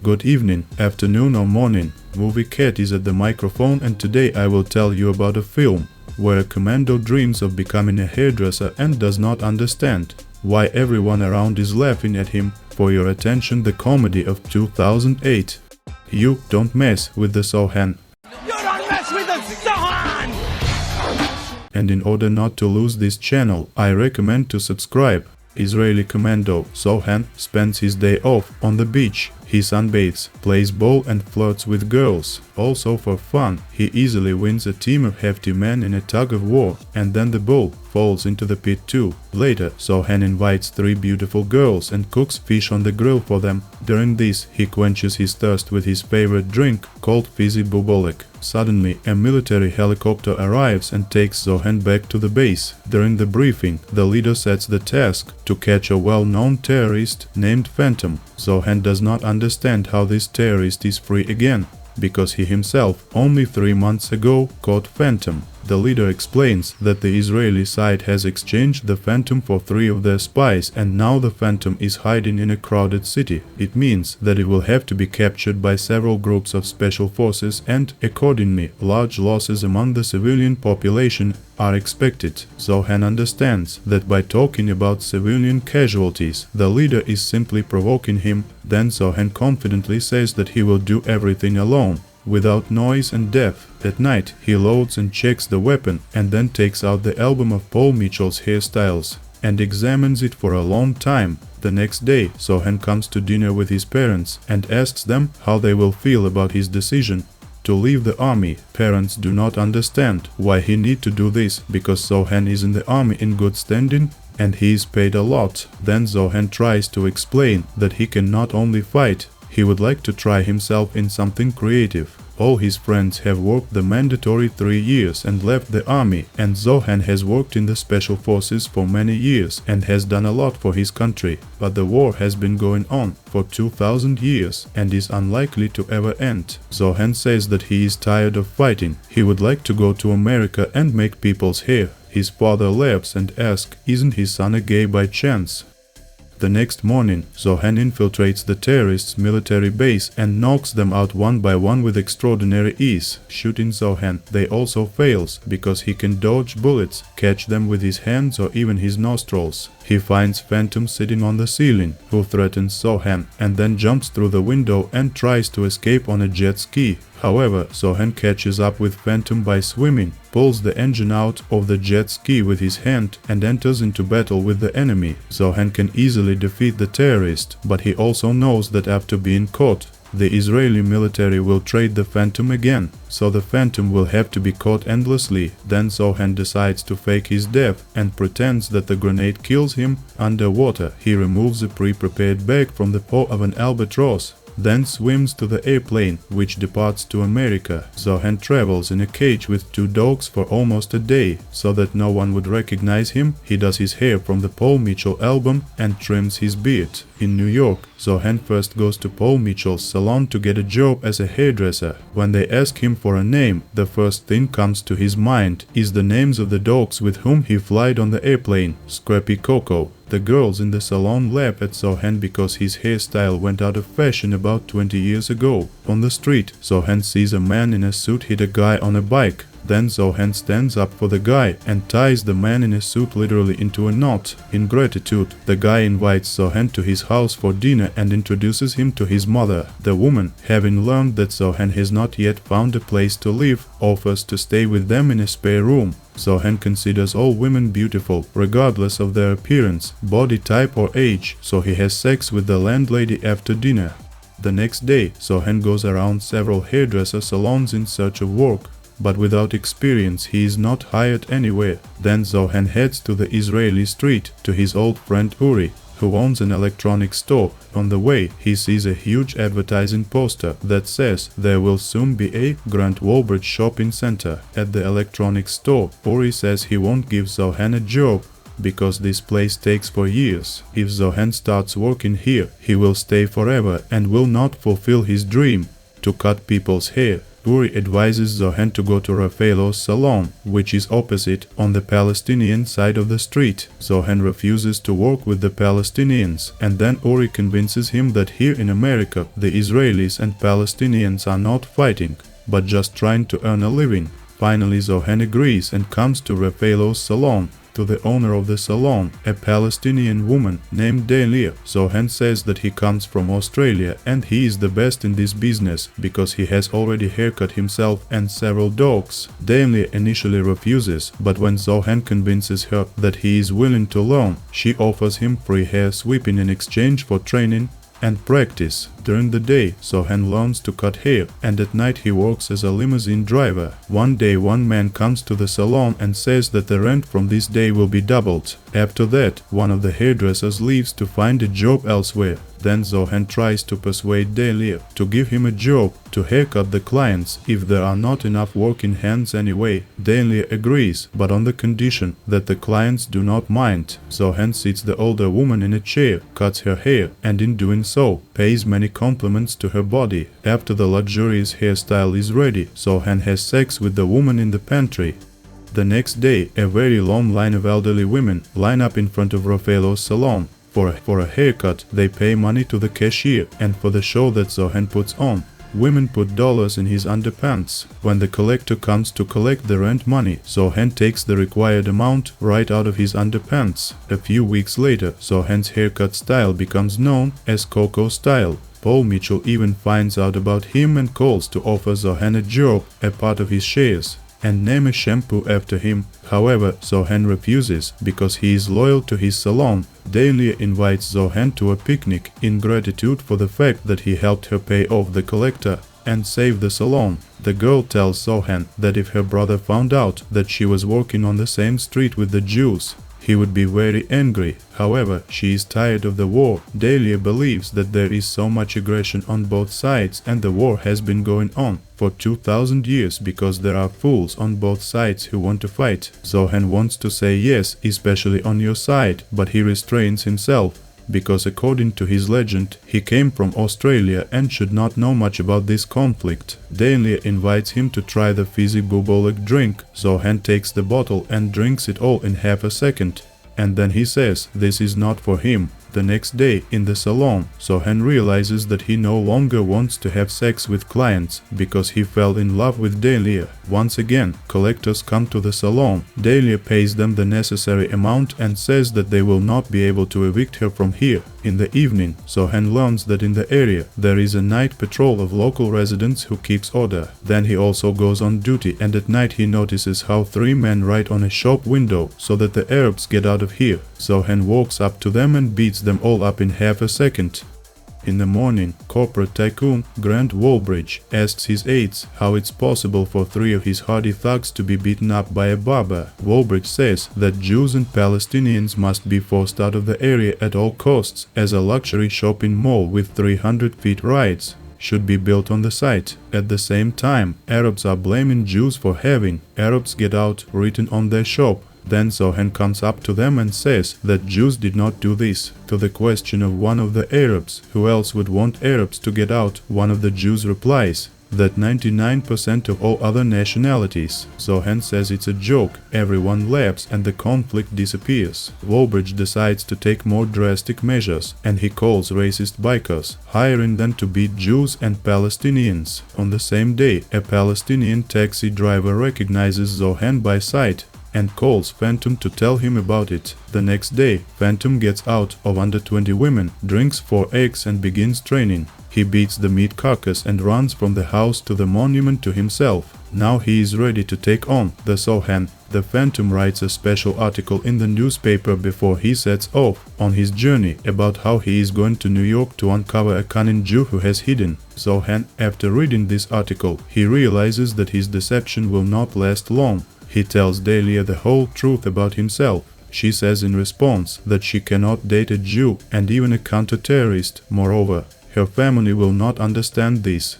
Good evening, afternoon or morning. Movie Cat is at the microphone, and today I will tell you about a film where a commando dreams of becoming a hairdresser and does not understand why everyone around is laughing at him. For your attention, the comedy of 2008. You don't mess with the Zohan. You don't mess with the Zohan! And in order not to lose this channel, I recommend to subscribe. Israeli commando Zohan spends his day off on the beach. He sunbathes, plays ball and flirts with girls. Also for fun, he easily wins a team of hefty men in a tug of war, and then the ball falls into the pit too. Later, Zohan invites 3 beautiful girls and cooks fish on the grill for them. During this, he quenches his thirst with his favorite drink, called fizzy bubolik. Suddenly, a military helicopter arrives and takes Zohan back to the base. During the briefing, the leader sets the task to catch a well-known terrorist named Phantom. Zohan does not understand how this terrorist is free again, because he himself, only 3 months ago, caught Phantom. The leader explains that the Israeli side has exchanged the Phantom for 3 of their spies, and now the Phantom is hiding in a crowded city. It means that it will have to be captured by several groups of special forces, and, accordingly, large losses among the civilian population are expected. Zohan understands that by talking about civilian casualties, the leader is simply provoking him. Then Zohan confidently says that he will do everything alone, without noise and death. At night, he loads and checks the weapon, and then takes out the album of Paul Mitchell's hairstyles and examines it for a long time. The next day, Zohan comes to dinner with his parents and asks them how they will feel about his decision to leave the army. Parents do not understand why he need to do this, because Zohan is in the army in good standing and he is paid a lot. Then Zohan tries to explain that he can not only fight, he would like to try himself in something creative. All his friends have worked the mandatory 3 years and left the army, and Zohan has worked in the special forces for many years and has done a lot for his country. But the war has been going on for 2000 years and is unlikely to ever end. Zohan says that he is tired of fighting. He would like to go to America and make people's hair. His father laughs and asks, isn't his son a gay by chance? The next morning, Zohan infiltrates the terrorists' military base and knocks them out one by one with extraordinary ease. Shooting Zohan, they also fails, because he can dodge bullets, catch them with his hands or even his nostrils. He finds Phantom sitting on the ceiling, who threatens Zohan, and then jumps through the window and tries to escape on a jet ski. However, Zohan catches up with Phantom by swimming, pulls the engine out of the jet ski with his hand, and enters into battle with the enemy. Zohan can easily defeat the terrorist, but he also knows that after being caught, the Israeli military will trade the Phantom again, so the Phantom will have to be caught endlessly. Then Zohan decides to fake his death and pretends that the grenade kills him underwater. He removes a pre-prepared bag from the paw of an albatross, then swims to the airplane, which departs to America. Zohan travels in a cage with 2 dogs for almost a day, so that no one would recognize him. He does his hair from the Paul Mitchell album and trims his beard. In New York, Zohan first goes to Paul Mitchell's salon to get a job as a hairdresser. When they ask him for a name, the first thing comes to his mind is the names of the dogs with whom he flied on the airplane. Scrappy Coco. The girls in the salon laugh at Zohan because his hairstyle went out of fashion about 20 years ago. On the street, Zohan sees a man in a suit hit a guy on a bike. Then Zohan stands up for the guy and ties the man in a suit literally into a knot. In gratitude, the guy invites Zohan to his house for dinner and introduces him to his mother. The woman, having learned that Zohan has not yet found a place to live, offers to stay with them in a spare room. Zohan considers all women beautiful, regardless of their appearance, body type or age, so he has sex with the landlady after dinner. The next day, Zohan goes around several hairdresser salons in search of work, but without experience he is not hired anywhere. Then Zohan heads to the Israeli street to his old friend Uri, who owns an electronics store. On the way, he sees a huge advertising poster that says there will soon be a Grand Walbridge shopping center. At the electronics store, Uri says he won't give Zohan a job because this place takes for years. If Zohan starts working here, he will stay forever and will not fulfill his dream to cut people's hair. Uri advises Zohan to go to Rafaelo's salon, which is opposite, on the Palestinian side of the street. Zohan refuses to work with the Palestinians, and then Uri convinces him that here in America the Israelis and Palestinians are not fighting, but just trying to earn a living. Finally Zohan agrees and comes to Rafaelo's salon. To the owner of the salon, a Palestinian woman named Delia. Zohan says that he comes from Australia and he is the best in this business because he has already haircut himself and several dogs. Delia initially refuses, but when Zohan convinces her that he is willing to learn, she offers him free hair sweeping in exchange for training and practice. During the day, Zohan learns to cut hair, and at night he works as a limousine driver. One day one man comes to the salon and says that the rent from this day will be doubled. After that, one of the hairdressers leaves to find a job elsewhere. Then Zohan tries to persuade Delia to give him a job to haircut the clients if there are not enough working hands anyway. Delia agrees, but on the condition that the clients do not mind. Zohan sits the older woman in a chair, cuts her hair, and in doing so, pays many compliments to her body. After the luxurious hairstyle is ready, Zohan has sex with the woman in the pantry. The next day, a very long line of elderly women line up in front of Rafaelo's salon. For a haircut, they pay money to the cashier, and for the show that Zohan puts on, women put dollars in his underpants. When the collector comes to collect the rent money, Zohan takes the required amount right out of his underpants. A few weeks later, Zohan's haircut style becomes known as Coco style. Paul Mitchell even finds out about him and calls to offer Zohan a job, a part of his shares, and name a shampoo after him. However, Zohan refuses because he is loyal to his salon. Delia invites Zohan to a picnic in gratitude for the fact that he helped her pay off the collector and save the salon. The girl tells Zohan that if her brother found out that she was working on the same street with the Jews, he would be very angry. However, she is tired of the war. Delia believes that there is so much aggression on both sides and the war has been going on for 2000 years because there are fools on both sides who want to fight. Zohan wants to say yes, especially on your side, but he restrains himself, because according to his legend, he came from Australia and should not know much about this conflict. Delia invites him to try the fizzy bubonic drink. Zohan takes the bottle and drinks it all in half a second. And then he says this is not for him. The next day, in the salon, Zohan realizes that he no longer wants to have sex with clients because he fell in love with Delia. Once again, collectors come to the salon. Delia pays them the necessary amount and says that they will not be able to evict her from here. In the evening, Zohan learns that in the area there is a night patrol of local residents who keeps order. Then he also goes on duty, and at night he notices how 3 men write on a shop window so that the Arabs get out of here. Zohan walks up to them and beats them all up in half a second. In the morning, corporate tycoon Grant Wallbridge asks his aides how it's possible for 3 of his hardy thugs to be beaten up by a barber. Wallbridge says that Jews and Palestinians must be forced out of the area at all costs, as a luxury shopping mall with 300 feet rides should be built on the site. At the same time, Arabs are blaming Jews for having "Arabs get out" written on their shop. Then Zohan comes up to them and says that Jews did not do this. To the question of one of the Arabs, who else would want Arabs to get out, one of the Jews replies that 99% of all other nationalities. Zohan says it's a joke, everyone laughs and the conflict disappears. Wallbridge decides to take more drastic measures, and he calls racist bikers, hiring them to beat Jews and Palestinians. On the same day, a Palestinian taxi driver recognizes Zohan by sight and calls Phantom to tell him about it. The next day, Phantom gets out of under 20 women, drinks 4 eggs and begins training. He beats the meat carcass and runs from the house to the monument to himself. Now he is ready to take on the Zohan. The Phantom writes a special article in the newspaper before he sets off on his journey about how he is going to New York to uncover a cunning Jew who has hidden Zohan. After reading this article, he realizes that his deception will not last long. He tells Delia the whole truth about himself. She says in response that she cannot date a Jew and even a counter-terrorist. Moreover, her family will not understand this.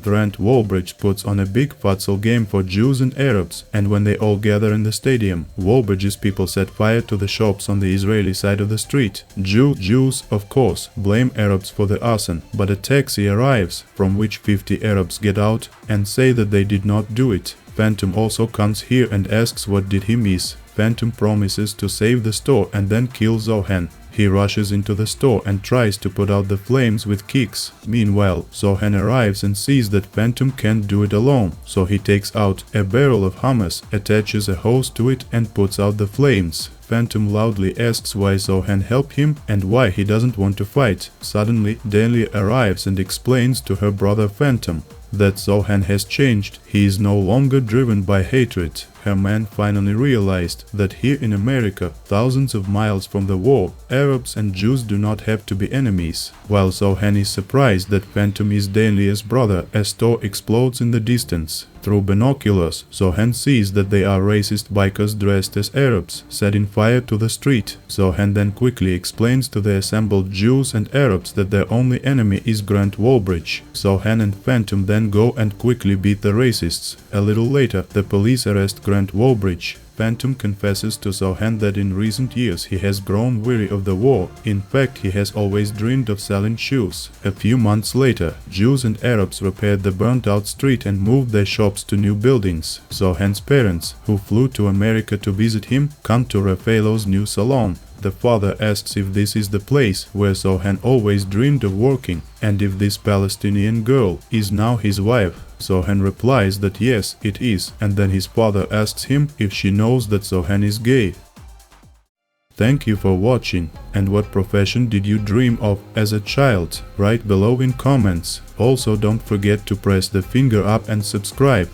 Grant Wallbridge puts on a big futsal game for Jews and Arabs, and when they all gather in the stadium, Wallbridge's people set fire to the shops on the Israeli side of the street. Jews, of course, blame Arabs for the arson, but a taxi arrives, from which 50 Arabs get out and say that they did not do it. Phantom also comes here and asks what did he miss. Phantom promises to save the store and then kill Zohan. He rushes into the store and tries to put out the flames with kicks. Meanwhile, Zohan arrives and sees that Phantom can't do it alone, so he takes out a barrel of hummus, attaches a hose to it and puts out the flames. Phantom loudly asks why Zohan helped him and why he doesn't want to fight. Suddenly, Dahlia arrives and explains to her brother Phantom that Zohan has changed. He is no longer driven by hatred. Her man finally realized that here in America, thousands of miles from the war, Arabs and Jews do not have to be enemies. While Zohan is surprised that Phantom is Dahlia's brother, a store explodes in the distance. Through binoculars, Zohan sees that they are racist bikers dressed as Arabs, setting fire to the street. Zohan then quickly explains to the assembled Jews and Arabs that their only enemy is Grant Wallbridge. Zohan and Phantom then go and quickly beat the racists. A little later, the police arrest Grant Wallbridge. Phantom confesses to Zohan that in recent years he has grown weary of the war. In fact, he has always dreamed of selling shoes. A few months later, Jews and Arabs repaired the burnt-out street and moved their shops to new buildings. Zohan's parents, who flew to America to visit him, come to Raffaello's new salon. The father asks if this is the place where Zohan always dreamed of working, and if this Palestinian girl is now his wife. Zohan replies that yes, it is, and then his father asks him if she knows that Zohan is gay. Thank you for watching, and what profession did you dream of as a child? Write below in comments. Also don't forget to press the finger up and subscribe